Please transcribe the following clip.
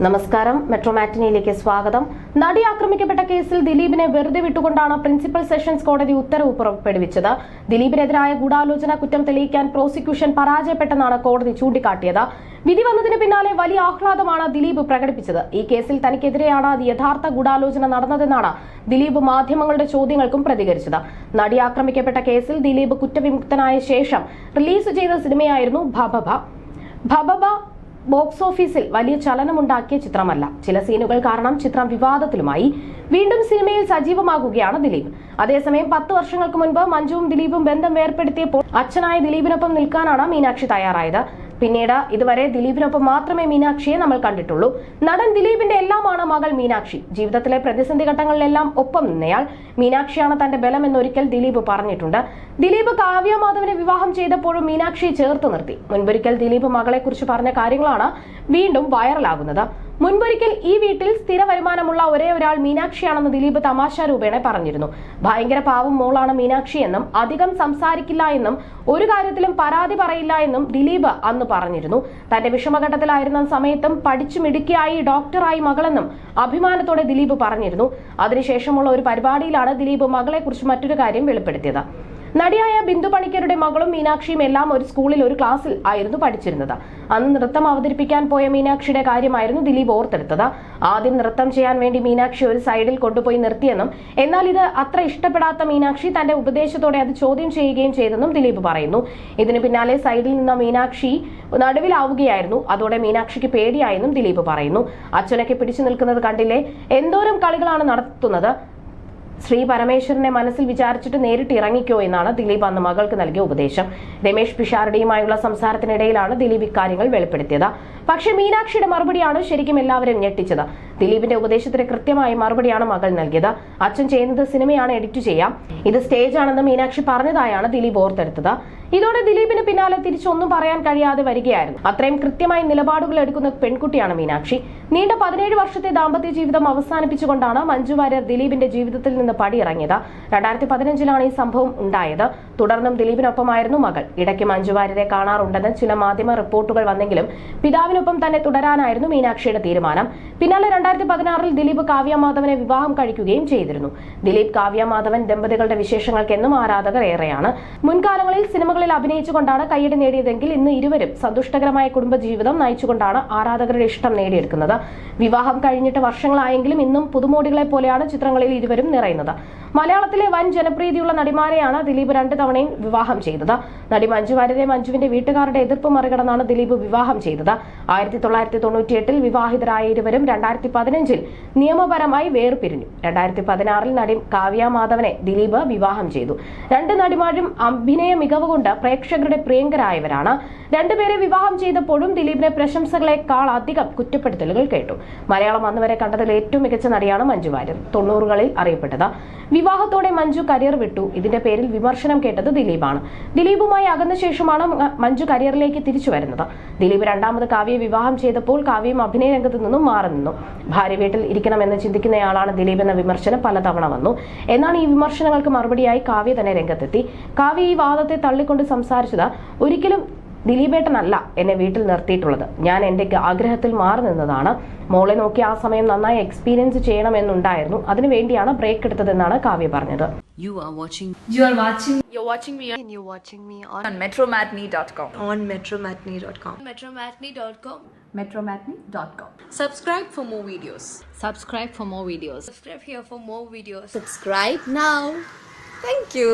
നമസ്കാരം. മെട്രോ മാറ്റിനിയിലേക്ക് സ്വാഗതം. നടി ആക്രമിക്കപ്പെട്ട കേസിൽ ദിലീപിനെ വെറുതെ വിട്ടുകൊണ്ടാണ് പ്രിൻസിപ്പൽ സെഷൻസ് കോടതി ഉത്തരവ് പുറപ്പെടുവിച്ചത്. ദിലീപിനെതിരായ ഗൂഢാലോചന കുറ്റം തെളിയിക്കാൻ പ്രോസിക്യൂഷൻ പരാജയപ്പെട്ടെന്നാണ് കോടതി ചൂണ്ടിക്കാട്ടിയത്. വിധി വന്നതിന് പിന്നാലെ വലിയ ആഹ്ലാദമാണ് ദിലീപ് പ്രകടിപ്പിച്ചത്. ഈ കേസിൽ തനിക്കെതിരെയാണ് യഥാർത്ഥ ഗൂഢാലോചന നടന്നതെന്നാണ് ദിലീപ് മാധ്യമങ്ങളുടെ ചോദ്യങ്ങൾക്കും പ്രതികരിച്ചത്. നടി ആക്രമിക്കപ്പെട്ട കേസിൽ ദിലീപ് കുറ്റവിമുക്തനായ ശേഷം റിലീസ് ചെയ്ത സിനിമയായിരുന്നു ഭബഭ. ഭബഭ ബോക്സ് ഓഫീസിൽ വലിയ ചലനമുണ്ടാക്കിയ ചിത്രമല്ല. ചില സീനുകൾ കാരണം ചിത്രം വിവാദത്തിലുമായി. വീണ്ടും സിനിമയിൽ സജീവമാകുകയാണ് ദിലീപ്. അതേസമയം 10 വർഷങ്ങൾക്ക് മുൻപ് മഞ്ജുവും ദിലീപും ബന്ധം വേർപ്പെടുത്തിയപ്പോൾ അച്ഛനായ ദിലീപിനൊപ്പം നിൽക്കാനാണ് മീനാക്ഷി തയ്യാറായത്. പിന്നീട് ഇതുവരെ ദിലീപിനൊപ്പം മാത്രമേ മീനാക്ഷിയെ നമ്മൾ കണ്ടിട്ടുള്ളൂ. നടൻ ദിലീപിന്റെ എല്ലാമാണ് മകൾ മീനാക്ഷി. ജീവിതത്തിലെ പ്രതിസന്ധി ഘട്ടങ്ങളിലെല്ലാം ഒപ്പം നിന്നയാൾ. മീനാക്ഷിയാണ് തന്റെ ബലം എന്നൊരിക്കൽ ദിലീപ് പറഞ്ഞിട്ടുണ്ട്. ദിലീപ് കാവ്യ മാധവനെ വിവാഹം ചെയ്തപ്പോഴും മീനാക്ഷിയെ ചേർത്ത് നിർത്തി. മുൻപൊരിക്കൽ ദിലീപ് മകളെക്കുറിച്ച് പറഞ്ഞ കാര്യങ്ങളാണ് വീണ്ടും വൈറലാകുന്നത്. മുൻപൊരിക്കൽ ഈ വീട്ടിൽ സ്ഥിര വരുമാനമുള്ള ഒരേ ഒരാൾ മീനാക്ഷിയാണെന്ന് ദിലീപ് തമാശ രൂപേണ പറഞ്ഞിരുന്നു. ഭയങ്കര പാവം മോളാണ് മീനാക്ഷി എന്നും അധികം സംസാരിക്കില്ല എന്നും ഒരു കാര്യത്തിലും പരാതി പറയില്ല എന്നും ദിലീപ് അന്ന് പറഞ്ഞിരുന്നു. തന്റെ വിഷമഘട്ടത്തിലായിരുന്ന സമയത്തും പഠിച്ചു മിടുക്കിയായി ഡോക്ടറായി മകളെന്നും അഭിമാനത്തോടെ ദിലീപ് പറഞ്ഞിരുന്നു. അതിനുശേഷമുള്ള ഒരു പരിപാടിയിലാണ് ദിലീപ് മകളെക്കുറിച്ച് മറ്റൊരു കാര്യം വെളിപ്പെടുത്തിയത്. നടിയായ ബിന്ദു പണിക്കരുടെ മകളും മീനാക്ഷിയും എല്ലാം ഒരു സ്കൂളിൽ ഒരു ക്ലാസ്സിൽ ആയിരുന്നു പഠിച്ചിരുന്നത്. അന്ന് നൃത്തം അവതരിപ്പിക്കാൻ പോയ മീനാക്ഷിയുടെ കാര്യമായിരുന്നു ദിലീപ് ഓർത്തെടുത്തത്. ആദ്യം നൃത്തം ചെയ്യാൻ വേണ്ടി മീനാക്ഷി ഒരു സൈഡിൽ കൊണ്ടുപോയി നിർത്തിയെന്നും എന്നാൽ ഇത് അത്ര ഇഷ്ടപ്പെടാത്ത മീനാക്ഷി തന്റെ ഉപദേശത്തോടെ അത് ചോദ്യം ചെയ്യുകയും ചെയ്തെന്നും ദിലീപ് പറയുന്നു. ഇതിന് പിന്നാലെ സൈഡിൽ നിന്ന മീനാക്ഷി നടുവിലാവുകയായിരുന്നു. അതോടെ മീനാക്ഷിക്ക് പേടിയായെന്നും ദിലീപ് പറയുന്നു. അച്ഛനൊക്കെ പിടിച്ചു നിൽക്കുന്നത് കണ്ടില്ലേ, എന്തോരം കളികളാണ് നടത്തുന്നത്. ശ്രീ പരമേശ്വരനെ മനസ്സിൽ വിചാരിച്ചിട്ട് നേരിട്ട് ഇറങ്ങിക്കോ എന്നാണ് ദിലീപ് അന്ന് മകൾക്ക് നൽകിയ ഉപദേശം. രമേഷ് പിഷാരടിയുമായുള്ള സംസാരത്തിനിടയിലാണ് ദിലീപ് ഇക്കാര്യങ്ങൾ വെളിപ്പെടുത്തിയത്. പക്ഷേ മീനാക്ഷിയുടെ മറുപടിയാണ് ശരിക്കും എല്ലാവരും ഞെട്ടിച്ചത്. ദിലീപിന്റെ ഉപദേശത്തിന് കൃത്യമായ മറുപടിയാണ് മകൾ നൽകിയത്. അച്ഛൻ ചെയ്യുന്നത് സിനിമയാണ്, എഡിറ്റ് ചെയ്യാം, ഇത് സ്റ്റേജ് ആണെന്ന് മീനാക്ഷി പറഞ്ഞതായാണ് ദിലീപ് ഓർത്തെടുത്തത്. ഇതോടെ ദിലീപിന് പിന്നാലെ തിരിച്ചൊന്നും പറയാൻ കഴിയാതെ വരികയായിരുന്നു. അത്രയും കൃത്യമായി നിലപാടുകൾ എടുക്കുന്ന പെൺകുട്ടിയാണ് മീനാക്ഷി. നീണ്ട 17 വർഷത്തെ ദാമ്പത്യ ജീവിതം അവസാനിപ്പിച്ചുകൊണ്ടാണ് മഞ്ജു വാര്യർ ദിലീപിന്റെ ജീവിതത്തിൽ നിന്ന് പടിയിറങ്ങിയത്. 2015-ലാണ് ഈ സംഭവം ഉണ്ടായത്. തുടർന്നും ദിലീപിനൊപ്പമായിരുന്നു മകൾ. ഇടയ്ക്ക് മഞ്ജു വാര്യരെ കാണാറുണ്ടെന്ന് ചില മാധ്യമ റിപ്പോർട്ടുകൾ വന്നെങ്കിലും പിതാവിനൊപ്പം തന്നെ തുടരാനായിരുന്നു മീനാക്ഷിയുടെ തീരുമാനം. പിന്നാലെ 2016-ൽ ദിലീപ് കാവ്യ മാധവനെ വിവാഹം കഴിക്കുകയും ചെയ്തിരുന്നു. ദിലീപ് കാവ്യ മാധവൻ ദമ്പതികളുടെ വിശേഷങ്ങൾക്കെന്നും ആരാധകർ ഏറെയാണ്. മുൻകാലങ്ങളിൽ സിനിമകളിൽ അഭിനയിച്ചുകൊണ്ടാണ് കയ്യടി നേടിയതെങ്കിൽ ഇന്ന് ഇരുവരും സന്തുഷ്ടകരമായ കുടുംബജീവിതം നയിച്ചുകൊണ്ടാണ് ആരാധകരുടെ ഇഷ്ടം നേടിയെടുക്കുന്നത്. വിവാഹം കഴിഞ്ഞിട്ട് വർഷങ്ങളായെങ്കിലും ഇന്നും പുതുമോടികളെ പോലെയാണ് ചിത്രങ്ങളിൽ ഇരുവരും നിറയുന്നത്. മലയാളത്തിലെ വൻ ജനപ്രീതിയുള്ള നടിമാരെയാണ് ദിലീപ് 2 തവണയും വിവാഹം ചെയ്തത്. നടി മഞ്ജു വാര്യരെ മഞ്ജുവിന്റെ വീട്ടുകാരുടെ എതിർപ്പ് മറികടന്നാണ് ദിലീപ് വിവാഹം ചെയ്തത്. 1998-ൽ വിവാഹിതരായ ഇരുവരും 2015-ൽ നിയമപരമായി വേർപിരിഞ്ഞു. 2016-ൽ നടി കാവ്യ മാധവനെ ദിലീപ് വിവാഹം ചെയ്തു. 2 നടിമാരും അഭിനയ മികവ് കൊണ്ട് പ്രേക്ഷകരുടെ പ്രിയങ്കരായവരാണ്. രണ്ടുപേരെ വിവാഹം ചെയ്തപ്പോഴും ദിലീപിനെ പ്രശംസകളെക്കാൾ അധികം കുറ്റപ്പെടുത്തലുകൾ കേട്ടു. മലയാളം അന്നുവരെ കണ്ടതിൽ ഏറ്റവും മികച്ച നടിയാണ് മഞ്ജു വാര്യർ. 90-കളിൽ അറിയപ്പെട്ടത്. വിവാഹത്തോടെ മഞ്ജു കരിയർ വിട്ടു. ഇതിന്റെ പേരിൽ വിമർശനം കേട്ടത് ദിലീപാണ്. ദിലീപുമായി അകന്ന ശേഷമാണ് മഞ്ജു കരിയറിലേക്ക് തിരിച്ചു വരുന്നത്. ദിലീപ് രണ്ടാമത് കാവ്യയെ വിവാഹം ചെയ്തപ്പോൾ കാവ്യയും അഭിനയ രംഗത്ത് നിന്നും മാറി നിന്നു. ഭാര്യ വീട്ടിൽ ഇരിക്കണമെന്ന് ചിന്തിക്കുന്നയാളാണ് ദിലീപ് എന്ന വിമർശനം പലതവണ വന്നു. എന്നാൽ ഈ വിമർശനങ്ങൾക്ക് മറുപടിയായി കാവ്യ തന്നെ രംഗത്തെത്തി. കാവ്യ ഈ വാദത്തെ തള്ളിക്കൊണ്ട് സംസാരിച്ചത്, ഒരിക്കലും ദിലീപേട്ടനല്ല എന്നെ വീട്ടിൽ നിർത്തിയിട്ടുള്ളത്, ഞാൻ എന്റെ ആഗ്രഹത്തിൽ മാറി നിന്നതാണ്. മോളെ നോക്കി ആ സമയം നന്നായി എക്സ്പീരിയൻസ് ചെയ്യണമെന്നുണ്ടായിരുന്നു, അതിനുവേണ്ടിയാണ് ബ്രേക്ക് എടുത്തതെന്നാണ് കാവ്യ പറഞ്ഞത്. You're watching me on metromatney.com. On metromatney.com. Metromatney.com. Subscribe for more videos. Subscribe for more videos. Subscribe here for more videos. Subscribe now. Thank you.